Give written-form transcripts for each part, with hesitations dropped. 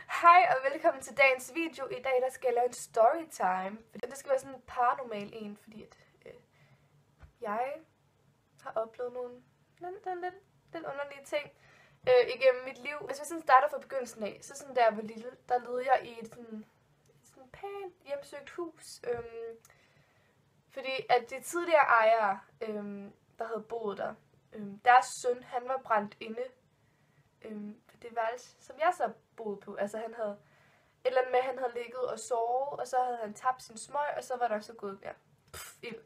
Hej og velkommen til dagens video. I dag der skal jeg lave en storytime. Det skal være sådan en paranormal en, fordi at, jeg har oplevet nogle lidt underlige ting igennem mit liv. Hvis jeg sådan starter fra begyndelsen af, så sådan da jeg var lille, der levede jeg i et sådan pænt hjemsøgt hus. Fordi at de tidligere ejere, der havde boet der, deres søn, han var brændt inde på det værelse, som jeg så boede på. Altså han havde et eller andet med, at han havde ligget og sovet, og så havde han tabt sin smøg, og så var der så gået ild.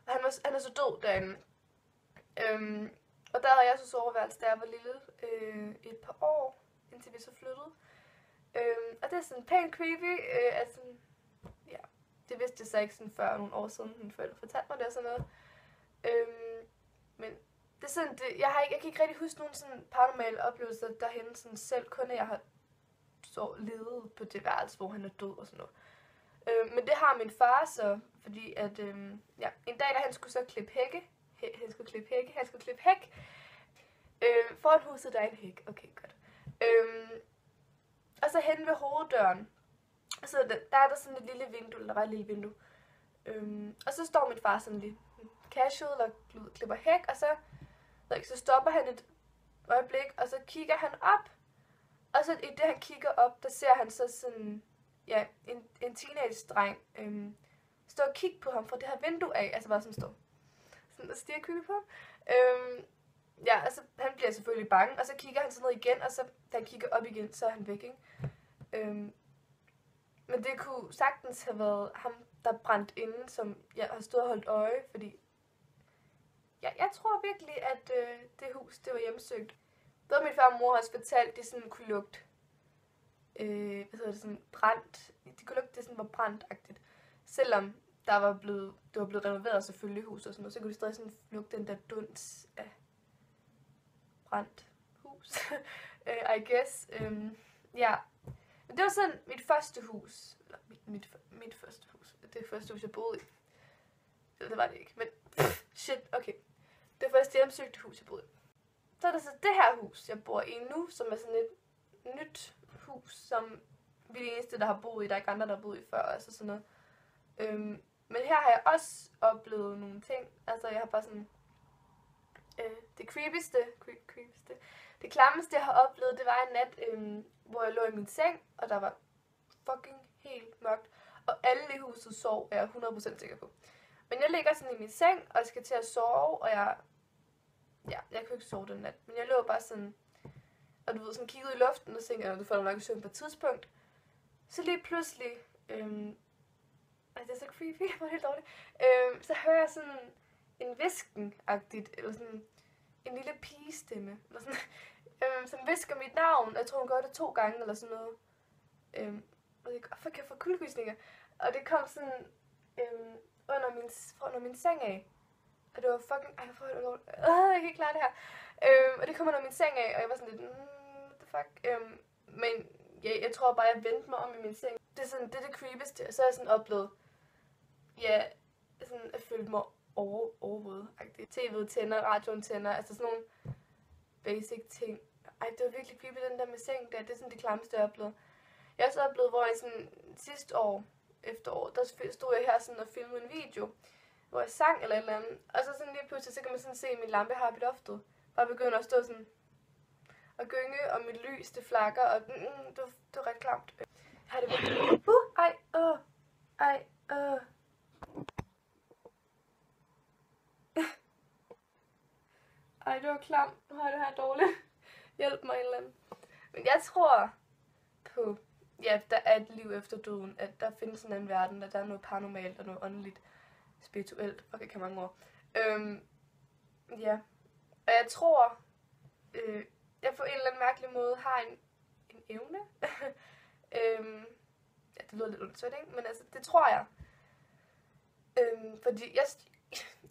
Og han er så død derinde. Og der havde jeg så soveværelse, da jeg var lille, et par år, indtil vi så flyttede. Og det er sådan pænt creepy, altså, ja, det vidste jeg så ikke sådan før nogle år siden, mine forældre fortalte mig det og sådan noget. Men det er sådan, jeg kan ikke rigtig huske nogen sådan paranormale oplevelser derhen sådan selv, kun at jeg har så levet på det værelse, hvor han er død og sådan noget. Men det har min far så, fordi at, en dag da han skulle så klippe hække, han skulle klippe hæk, foran huset der er en hæk, okay godt. Og så hen ved hoveddøren, så der er der sådan et lille vindue, der var et lille vindue. Og så står min far sådan lidt casual og klipper hæk, og så stopper han et øjeblik, og så kigger han op. Og så i det han kigger op, der ser han så sådan, ja, en teenage-dreng stå og kigge på ham fra det her vindue af, altså bare sådan stå sådan og stirrer og kigger på ham. Ja, altså han bliver selvfølgelig bange, og så kigger han sådan ned igen, og så da han kigger op igen, så er han væk, ikke? Men det kunne sagtens have været ham, der brændt inde, som jeg har stået og holdt øje, fordi jeg tror virkelig, at det hus, det var hjemsøgt. Både min far og mor har også fortalt, at de sådan kunne lugte, sådan brændt. De kunne lugte, det sådan var brændtagtigt. Selvom det var blevet renoveret selvfølgelig hus og sådan noget, så kunne de stadig sådan lugte den der duns af brændt hus. I guess. Ja. Men det var sådan mit første hus. Eller mit første hus. Det første hus, jeg boede i. Det var det ikke, men shit, okay. Det første hjemsøgte hus, jeg boede i. Så er det så det her hus, jeg bor i nu, som er sådan et nyt hus, som vi er de eneste, der har boet i. Der er ikke andre, der har boet i før, altså sådan noget. Men her har jeg også oplevet nogle ting. Altså jeg har bare sådan, det klammeste jeg har oplevet, det var en nat, hvor jeg lå i min seng, og der var fucking helt mørkt. Og alle i huset sov, er jeg 100% sikker på. Men jeg ligger sådan i min seng, og jeg skal til at sove, og jeg kunne ikke sove den nat. Men jeg lå bare sådan, og du ved, sådan kiggede i luften, og tænkte, du får nok i søvn på et tidspunkt. Så lige pludselig, det er så creepy, det var helt dårligt. Så hører jeg sådan en hvisken-agtigt, eller sådan en lille pigestemme, eller sådan, som hvisker mit navn. Jeg tror, hun gør det 2 gange, eller sådan noget. Og jeg får kuldegysninger. Og det kom sådan under min seng af. Og det var fucking, jeg kan ikke klare det her. Og det kom under min seng af, og jeg var sådan lidt, what the fuck. Men jeg tror bare, jeg vendte mig om i min seng. Det er sådan, det creepieste, og så har jeg sådan oplevet, sådan at føle mig overhovedet-agtigt. TV'et tænder, radioen tænder, altså sådan nogle basic ting. Ej, det var virkelig creepy, den der med seng der. Det er sådan det klammeste, jeg har oplevet. Jeg har også oplevet, hvor jeg sådan sidste år, efterår, der stod jeg her sådan og filmede en video, hvor jeg sang eller et eller andet. Og så sådan lige pludselig, så kan man sådan se min lampe har i loftet. Bare begynder at stå sådan og gynge, og mit lys, det flakker, og det var ret klamt. Jeg har det virkelig. Ej, det var klamt. Nu har jeg det her dårligt. Hjælp mig en eller anden. Men jeg tror på, der er et liv efter døden, at der findes en anden verden, at der er noget paranormalt og noget åndeligt, spirituelt, og kan mange ord. Og jeg tror, jeg på en eller anden mærkelig måde har en evne. Det lyder lidt undersøgt, ikke? Men altså, det tror jeg. Fordi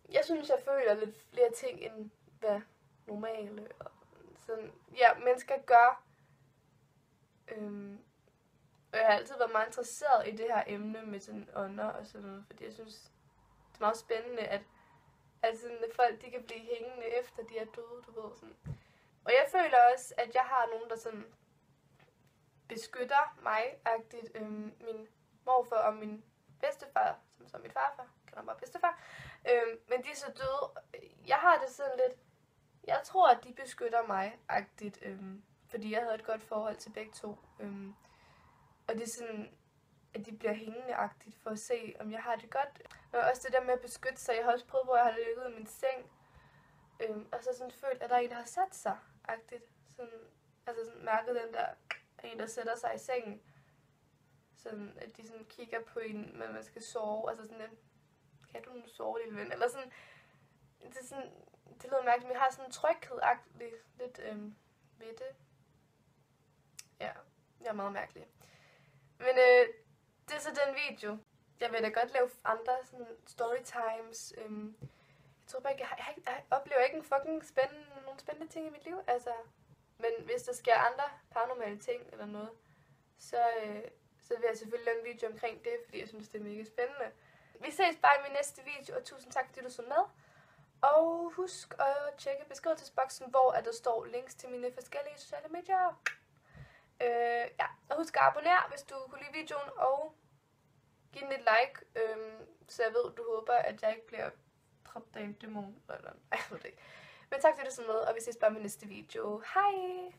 jeg synes, jeg føler lidt flere ting, end hvad normale og sådan, mennesker gør. Og jeg har altid været meget interesseret i det her emne med sådan ånder og sådan noget, fordi jeg synes, det er meget spændende, at sådan, at folk de kan blive hængende efter de er døde, du ved sådan. Og jeg føler også, at jeg har nogen, der sådan beskytter mig-agtigt. Min morfar og min bedstefar, som så er min farfar, kalder mig bare bedstefar. Men de er så døde. Jeg har det sådan lidt, jeg tror, at de beskytter mig-agtigt, fordi jeg havde et godt forhold til begge to. Og det er sådan, at de bliver hængende-agtigt for at se, om jeg har det godt. Og også det der med at beskytte sig. Jeg har også prøvet, hvor jeg har ligget i min seng. Og så sådan følt, at der er en, der har sat sig-agtigt. Altså sådan mærket den der, en, der sætter sig i sengen. Sådan, at de sådan kigger på en, når man skal sove. Altså sådan en, kan du nu sove, lille ven? Eller sådan, det er sådan, det lyder mærkeligt, men jeg har sådan en tryghed-agtigt lidt ved det. Ja, jeg er meget mærkelig. Men det er så den video. Jeg vil da godt lave andre sådan storytimes. Jeg tror bare ikke, jeg oplever ikke nogle spændende ting i mit liv. Altså, men hvis der sker andre paranormale ting eller noget, så vil jeg selvfølgelig lave en video omkring det, fordi jeg synes, det er mega spændende. Vi ses bare i min næste video, og tusind tak, fordi du så med. Og husk at tjekke beskrivelsesboksen, hvor der står links til mine forskellige sociale medier. Ja, og husk at abonnere, hvis du kunne lide videoen, og giv den et like, så jeg ved, du håber, at jeg ikke bliver dræbt af en dæmon, eller jeg ved det ikke. Men tak fordi du så med, og vi ses bare med næste video. Hej!